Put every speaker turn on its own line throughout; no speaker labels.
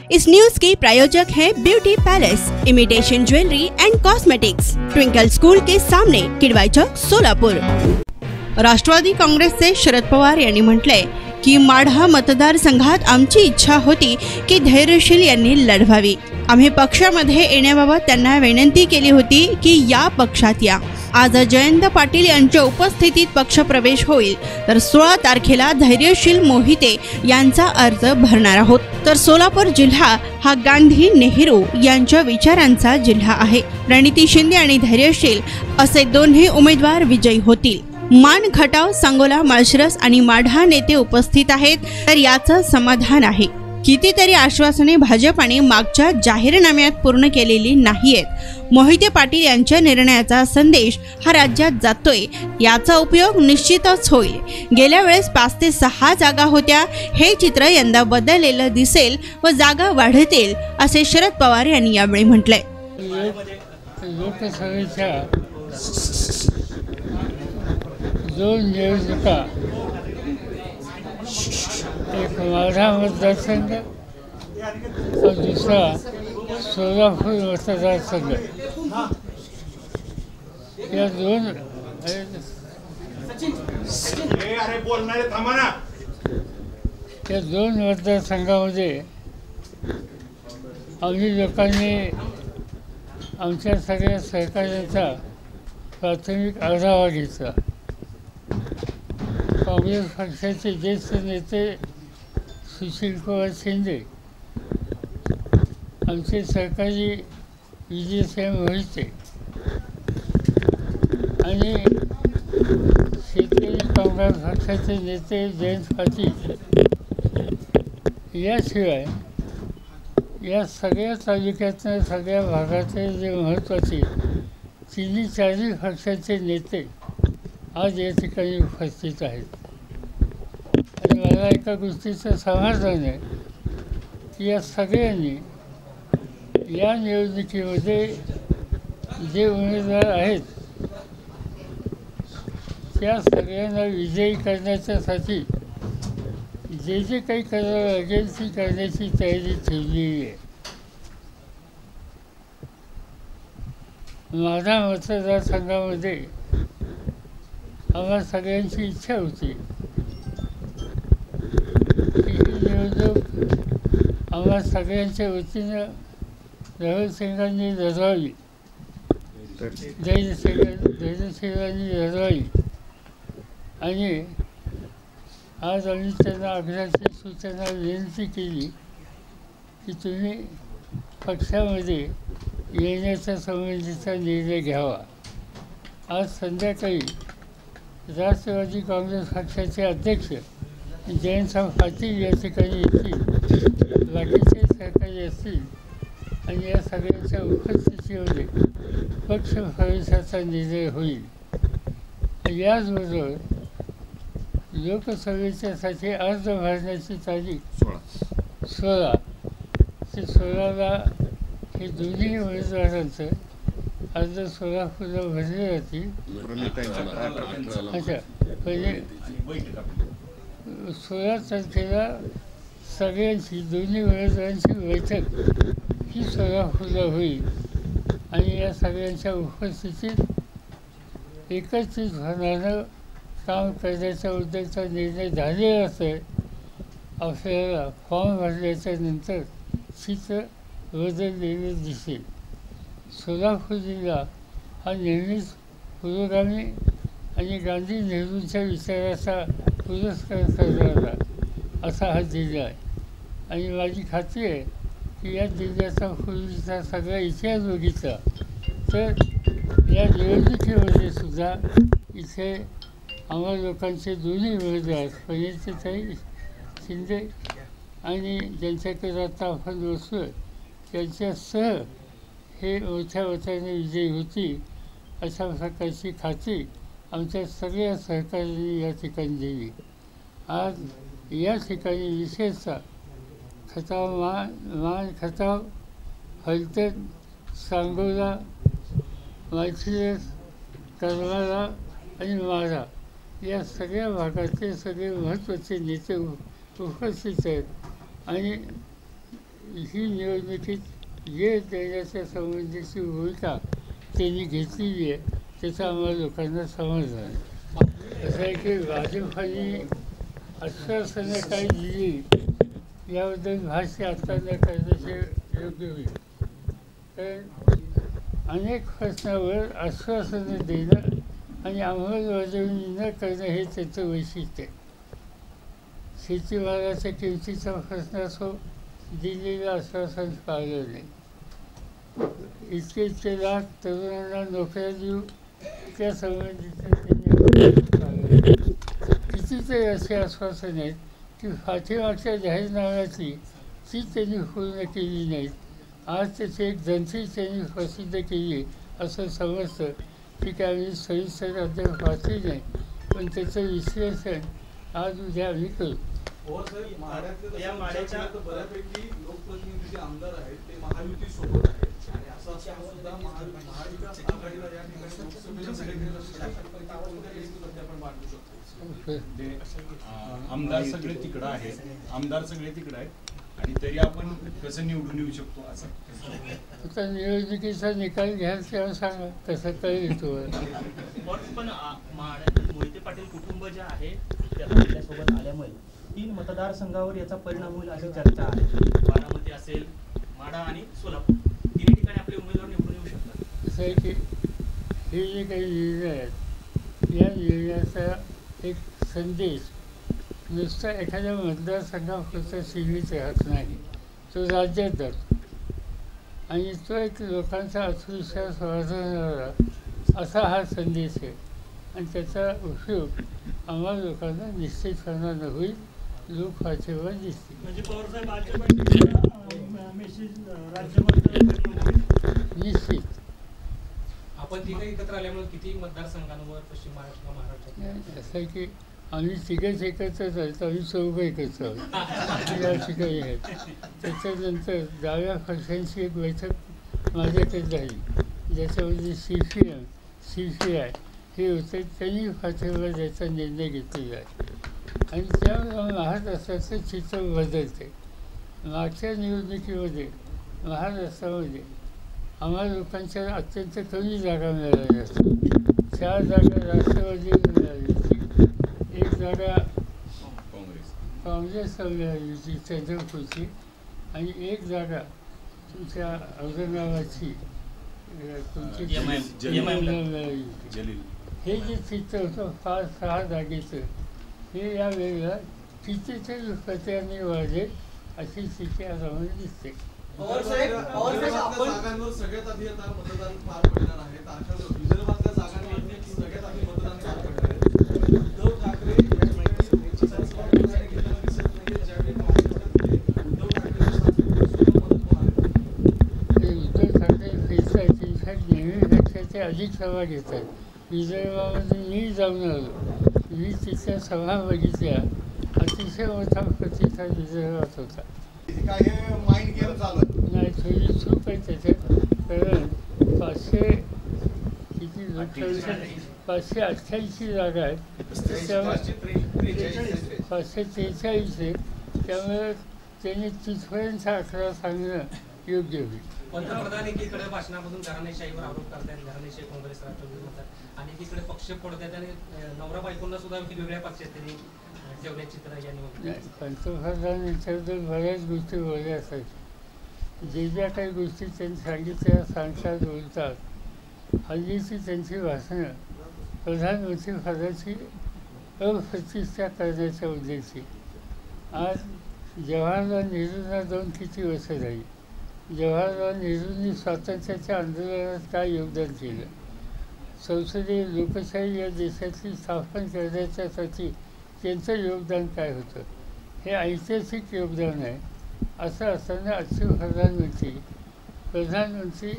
इस news के प्रायोजक हैं beauty palace, imitation jewellery and cosmetics, Twinkle school के सामने, किडवाई चौक, सोलापूर। राष्ट्रवादी काँग्रेसचे शरद पवार यांनी म्हटले की माढा मतदारसंघात आमची इच्छा होती की धैर्यशील यांनी लढवावी। आम्ही पक्षामध्ये येण्याबाबत त्यांना विनंती केली होती की या पक्षात या। आज जयंत पाटील यांच्या उपस्थितीत पक्षप्रवेश होईल, तर 16 तारखेला धैर्यशील मोहिते यांचा अर्ज भरणार आहोत। तर सोलापूर जिल्हा हा गांधी नेहरू यांच्या विचारांचा जिल्हा आहे। प्रणिती शिंदे आणि धैर्यशील असे दोन्ही उमेदवार विजयी होतील। मान, खटाव, सांगोला, माळशिरस आणि माढा नेते उपस्थित आहेत, तर याचं समाधान आहे। कितीतरी आश्वासने भाजपाने मागच्या जाहीरनाम्यात पूर्ण केलेली नाहीयेत। मोहिते पाटील यांच्या निर्णयाचा संदेश हा राज्यात जातोय, याचा उपयोग निश्चितच होईल। गेल्या वेळेस 5 ते 6 जागा होत्या, हे चित्र यंदा बदललेलं दिसेल व जागा वाढतील, असे शरद पवार यांनी यावेळी म्हटले।
लोकसभेच्या 2 निवडणुका, एक माढा मतदारसंघ और दूसरा सोलापूर मतदारसंघ, या 2 मतदारसंघामध्ये आम्ही लोकांनी आमच्या सगळ्या सहकार्याचा प्राथमिक आढावा घेतला। काँग्रेस पक्षाचे ज्येष्ठ नेते सुशीलकुमार शिंदे, आमचे सहकारी विजयसिंह मोहिते आणि शेतकरी काँग्रेस पक्षाचे नेते जयंत पाटील, याशिवाय या सगळ्या तालुक्यातल्या सगळ्या भागाचे जे महत्त्वाचे 3-4 पक्षाचे नेते आज या ठिकाणी उपस्थित आहेत। आणि मला एका गोष्टीचं समाधान आहे की या सगळ्यांनी या निवडणुकीमध्ये जे उमेदवार आहेत त्या सगळ्यांना विजयी करण्याच्यासाठी जे जे काही करावं लागेल ती करण्याची तयारी ठेवलेली आहे। माढा मतदारसंघामध्ये आम्हा सगळ्यांची इच्छा होती की ही निवडणूक आम्हा सगळ्यांच्या वतीनं राहुल सिंगांनी लढवावी, धैर्यशीलांनी लढवावी। आणि आज आम्ही त्यांना आग्रहाची सूचना विनंती केली की तुम्ही पक्षामध्ये येण्याच्या संबंधीचा निर्णय घ्यावा। आज संध्याकाळी राष्ट्रवादी काँग्रेस पक्षाचे अध्यक्ष जयंतराव पाटील या ठिकाणी येतील, बाकीचे सहकारी असतील आणि या सगळ्यांच्या उपस्थितीमध्ये पक्ष प्रवेशाचा निर्णय होईल। याचबरोबर लोकसभेच्यासाठी अर्ज भरण्याची तारीख 16 ते 16ला हे दोन्ही उमेदवारांचं अर्ज सोलापूरला भरले जातील। अच्छा, पहिले 16 तारखेला सगळ्यांची, दोन्ही उमेदवारांची बैठक ही सोलापूरला होईल आणि या सगळ्यांच्या उपस्थितीत एकत्रित होण्यानं काम करण्याच्या उद्देशाचा निर्णय झालेला असेल। आपल्याला फॉर्म भरल्याच्या नंतर चित्र बदललेलं दिसेल। सोलापूर जिल्हा हा नेहमीच पुरोगामी आणि गांधी नेहरूंच्या विचाराचा पुरस्कार करणारा असा हा जिल्हा आहे। आणि माझी खात्री आहे की या जिल्ह्याचा पूर्वीचा सगळा इतिहास बघितला तर या निवडणुकीमध्ये सुद्धा इथे आम्हा लोकांचे दोन्ही उमेदवार प्रणितीताई शिंदे आणि ज्यांच्याकडे आता आपण बसलो त्यांच्यासह हे मोठ्या मताने विजयी होती, अशा प्रकारची खात्री आमच्या सगळ्या सहकाऱ्यांनी या ठिकाणी दिली। आज या ठिकाणी विशेषतः खटाव, मान, खटाव, फलटण, सांगोला, माळशिरस, करमाळा आणि माढा या सगळ्या भागाचे सगळे महत्त्वाचे नेते उपस्थित आहेत। आणि ही निवडणुकीत जे देण्याच्या संबंधीची भूमिका त्यांनी घेतलेली आहे त्याचा आम्हाला लोकांना समजलं आहे. असं आहे की भाजपाने आश्वासनं काय दिली याबद्दल भाष्य आता न करण्याचे योग्य होईल. तर अनेक प्रश्नावर आश्वासनं देणं आणि अंमलबजावणी न करणं हे त्याचं वैशिष्ट्य आहे. शेतीमालाच्या किमतीचा प्रश्न असो, दिलेलं आश्वासन पाळलं नाही. इतके लाख तरुणांना नोकऱ्या देऊ त्या संबंधीचं त्यांनी कितीतरी असे आश्वासन आहेत की पाठीमागच्या जाहीरनाम्यातली ती त्यांनी पूर्ण केली नाहीत. आज त्याची एक ग्रंथी त्यांनी प्रसिद्ध केली असं समजतं. की काय आम्ही सविस्तर अद्याप वाचली नाही, पण त्याचं विश्लेषण आज उद्या आम्ही करू.
बऱ्यापैकी लोकप्रतिनिधी जे आमदार आहेत ते महायुती सोबत आहेत आणि असं असताना सुद्धा महाविकास आघाडीला या ठिकाणी आपण मांडू शकतो.
आमदार सगळे तिकडं आहेत, आमदार सगळे तिकडं आहेत आणि तरी आपण कसं निवडून येऊ शकतो असं.
आता निवडणुकीचा निकाल घ्याल तेव्हा सांगा कसं कळेल तो.
पण मोहिते पाटील कुटुंब जे आहे त्याला आपल्यासोबत आल्यामुळे 3 मतदारसंघावर याचा परिणाम होईल अशी चर्चा आहे. बारामती असेल, माढा आणि सोलापूर तिन्ही ठिकाणी आपले उमेदवार निवडून येऊ शकतात.
असं आहे की हे जे काही निर्णय आहेत या निर्णयाचा एक संदेश नुसता एखाद्या मतदारसंघापुरता सीमित राहत नाही, तो राज्यात जातो आणि तो एक लोकांचा आत्मविश्वास वाढवणारा असा हा संदेश आहे. आणि त्याचा उपयोग आम्हाला लोकांना निश्चितपणानं होईल. लोक पाठिंबा दिसतील.
म्हणजे पवारसाहेब मेसेज राज्यभर
निश्चित.
आपण तिघं एकत्र आल्यामुळे किती मतदारसंघांवर पश्चिम महाराष्ट्र महाराष्ट्रात
असं आहे की आम्ही तिघंच एकत्रच आहेत, आम्ही चौघं एकत्र आहोत या ठिकाणी आहेत. त्याच्यानंतर डाव्या पक्षांची एक बैठक माझ्याकडे झाली ज्याच्यामध्ये CPM CPI हे होते. त्यांनी पाठिंबा द्यायचा निर्णय घेतलेला आहे आणि त्यामुळे महाराष्ट्राचं चित्र बदलते. मागच्या निवडणुकीमध्ये महाराष्ट्रामध्ये आम्हाला लोकांच्या अत्यंत कमी जागा मिळाल्या असतात. 4 जागा राष्ट्रवादीला मिळाली होती, 1 जागा काँग्रेसला मिळाली होती चंद्रपूरची आणि 1 जागा तुमच्या औरंगाबादची मिळाली होती. हे जे चित्र होतं 5-6 जागेचं हे या वेळेला कितीतरी पत्र्यांनी वाढले अशी स्थिती आज आम्हाला दिसते.
जागांवर सगळ्यात आधी आता मतदान पार पडणार आहे. विदर्भातल्या जागांवर सगळ्यात आधी मतदान पार पडणार आहे. उद्धव ठाकरे
इन्फॅक्ट नेहमीपेक्षा ते अधिक सभा घेतात. विदर्भामध्ये मी जाऊन आलो, मी तिथल्या सभा बघितल्या. अतिशय मोठा प्रतिसाद विदर्भात होता. नाही, थोडी चूक आहे त्याच्यात. कारण 588 जागा आहेत, त्यामुळे 543 आहे. त्यामुळे त्यांनी तिथपर्यंत आकडा सांगणं योग्य होईल.
पंतप्रधान एकीकडे भाषणामधून घराणेशाहीवर आरोप करतायत, घराणेशाही काँग्रेस राष्ट्रवादी म्हणतात आणि एकीकडे पक्ष फोडतात आणि नवरा बायकोंना सुद्धा वेगवेगळ्या पक्षात त्यांनी ठेवण्याची चित्र या निवडणुकीत.
पंतप्रधान यांच्याबद्दल बऱ्याच गोष्टी बोलल्या असतात. जे ज्या काही गोष्टी त्यांनी सांगितल्या सांगतात बोलतात. हल्लीची त्यांची भाषणं प्रधानमंत्री पदाची अप्रतिष्ठा करण्याच्या उद्देशी. आज जवाहरलाल नेहरूंना जाऊन किती वर्ष झाली. जवाहरलाल नेहरूंनी स्वातंत्र्याच्या आंदोलनात काय योगदान केलं, संसदीय लोकशाही या देशातली स्थापन करण्याच्यासाठी त्यांचं योगदान काय होतं, हे ऐतिहासिक योगदान आहे. असं असताना आजचे प्रधानमंत्री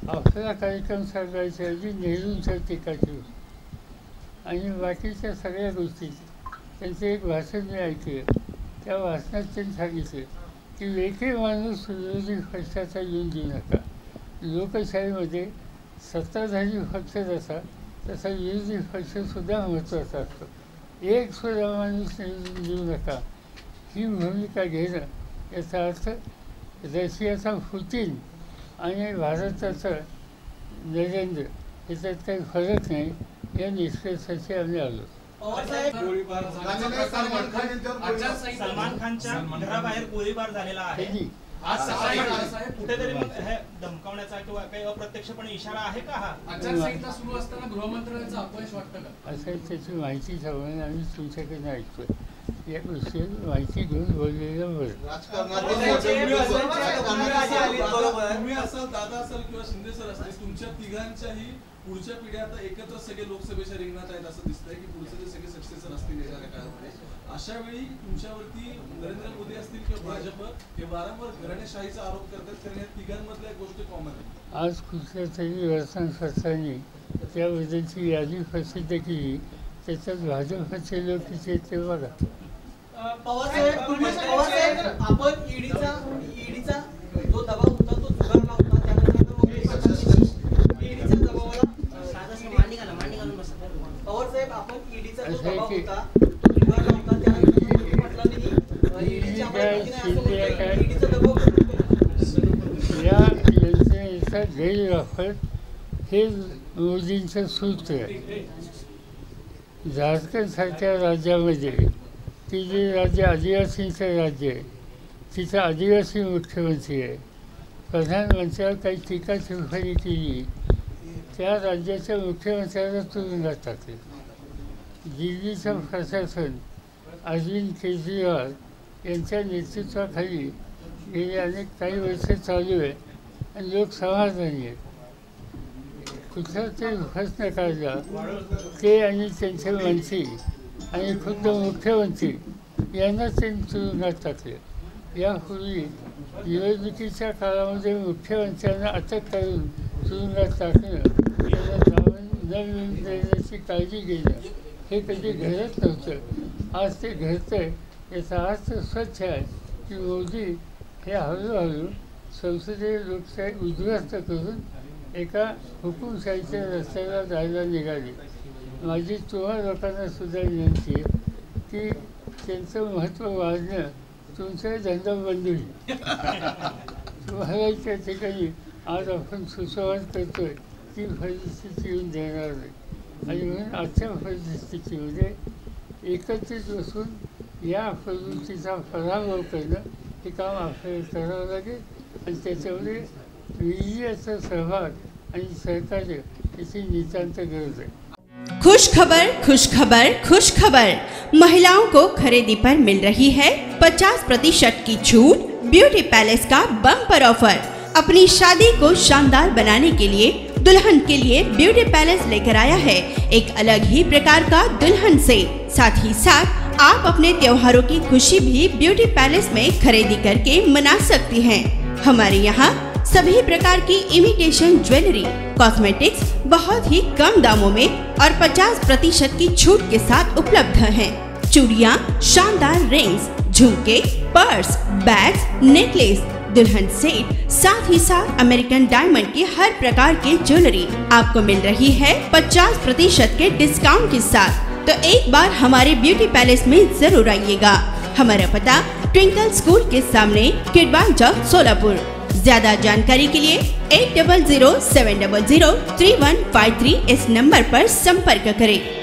आपला कार्यक्रम सांगायच्या ऐवजी नेहरूंच्या टीका केली आणि बाकीच्या सगळ्या गोष्टी. त्यांचं एक भाषण मी ऐकलं, त्या भाषणात त्यांनी सांगितलं की वेगळे माणूस विरोधी पक्षाचा येऊन देऊ नका. लोकशाहीमध्ये सत्ताधारी पक्ष जसा तसा विरोधी पक्षसुद्धा महत्त्वाचा असतो. एक सुद्धा माणूस निवडून देऊ नका ही भूमिका घेणं. याचा अर्थ रशियाचा पुतीन आणि भारताचा नरेंद्र याच्यात काही फरक नाही या निष्कर्षाशी आम्ही आलो.
गोळीबार झाल्याचा प्रकार घडला.
सलमान खानच्या घराबाहेर गोळीबार झालेला आहे. आज सकाळी कुठेतरी मग हे धमकावण्याचा किंवा काही अप्रत्यक्षपणे इशारा आहे का हा?
आचारसंहिता सुरू असताना गृहमंत्र्यांचं अपयश वाटतं का?
असं त्याची माहिती सांगून आम्ही तुमच्याकडे ऐकतोय. या विषयी माहिती घेऊन बोललेलं बरं.
तुम्ही असाल, दादा असाल किंवा शिंदे सर असतील, तुमच्या तिघांच्याही पुढच्या पिढ्या आता एकत्र सगळे लोकसभेच्या रिंगणात आहेत असं दिसतंय की पुढचे जे सगळे सक्सेसर असतील येणाऱ्या काळामध्ये, अशा वेळी तुमच्यावरती नरेंद्र मोदी असतील किंवा भाजप हे वारंवार घराणेशाहीचा आरोप करतात, कारण या तिघांमधल्या गोष्टी कॉमन आहेत.
आज कुठल्या तरी वर्तमानपत्रांनी त्याबद्दलची यादी प्रसिद्ध केली, त्याच्यात भाजपचे लोक किती ते बघा.
पवारसाहेब, आपण ईडीचा जो दबाव होता तो झुगारला होता, त्यानंतर ईडीच्या दबावाला पवारसाहेब आपण ईडीचा जो दबाव होता तो झुगारला होता, त्यानंतर पाटलांनी ईडीच्या दबाव
या यंत्रणेचा गैरवापर हे मोदींचं सूत्र आहे. झारखंडसारख्या राज्यामध्ये की जे राज्य आदिवासींचं राज्य आहे, तिथं आदिवासी मुख्यमंत्री आहे. प्रधानमंत्र्यावर काही टीका टिप्पणी केली, त्या राज्याच्या मुख्यमंत्र्याला तुरुंगात टाकले. दिल्लीचं प्रशासन अरविंद केजरीवाल यांच्या नेतृत्वाखाली गेली काही वर्ष चालू आहे आणि लोक समाधानी आहेत. कुठला ते प्रश्न काढला ते आणि त्यांचे मंत्री आणि खुद्द मुख्यमंत्री यांना त्यांनी तुरुंगात टाकले. यापूर्वी निवडणुकीच्या काळामध्ये मुख्यमंत्र्यांना अटक करून तुरुंगात टाकणं, त्यांना जामीन न मिळून देण्याची काळजी घेणं हे कधी घडत नव्हतं. आज ते घडतंय. याचा अर्थ स्वच्छ आहे की मोदी हे हळूहळू संसदीय लोकशाही उद्ध्वस्त करून एका हुकुमशाहीच्या रस्त्याला जायला निघाले. माझी तुम्हा लोकांना सुद्धा विनंती आहे की त्यांचं महत्त्व वाढणं तुमचा धंदाबंदी होईल. तुम्हाला त्या ठिकाणी आज आपण सुसंवाद करतोय ती परिस्थिती येऊन देणार नाही. आणि म्हणून आजच्या परिस्थितीमध्ये एकत्रित बसून या प्रवृत्तीचा पराभव करणं हे काम आपल्याला करावं लागेल. आणि त्याच्यामध्ये मीडियाचा सहभाग आणि सहकार्य याची नितांत गरज आहे.
खुश खबर, खुश खबर, खुश खबर। महिलाओं को खरीदी पर मिल रही है 50% की छूट। ब्यूटी पैलेस का बम्पर ऑफर। अपनी शादी को शानदार बनाने के लिए दुल्हन के लिए ब्यूटी पैलेस लेकर आया है एक अलग ही प्रकार का दुल्हन सेट। साथ ही साथ आप अपने त्योहारों की खुशी भी ब्यूटी पैलेस में खरीदी करके मना सकती हैं। हमारे यहाँ सभी प्रकार की इमिटेशन ज्वेलरी, कॉस्मेटिक्स बहुत ही कम दामों में और 50% की छूट के साथ उपलब्ध हैं। चूड़ियाँ, शानदार रिंग्स, झुमके, पर्स, बैग्स, नेकलेस, दुल्हन सेट, साथ ही साथ अमेरिकन डायमंड की हर प्रकार की ज्वेलरी आपको मिल रही है 50% के डिस्काउंट के साथ। तो एक बार हमारे ब्यूटी पैलेस में जरूर आइएगा। हमारा पता ट्विंकल स्कूल के सामने किडवाई चौक सोलापुर। ज्यादा जानकारी के लिए 8007003153 इस नंबर पर संपर्क करें।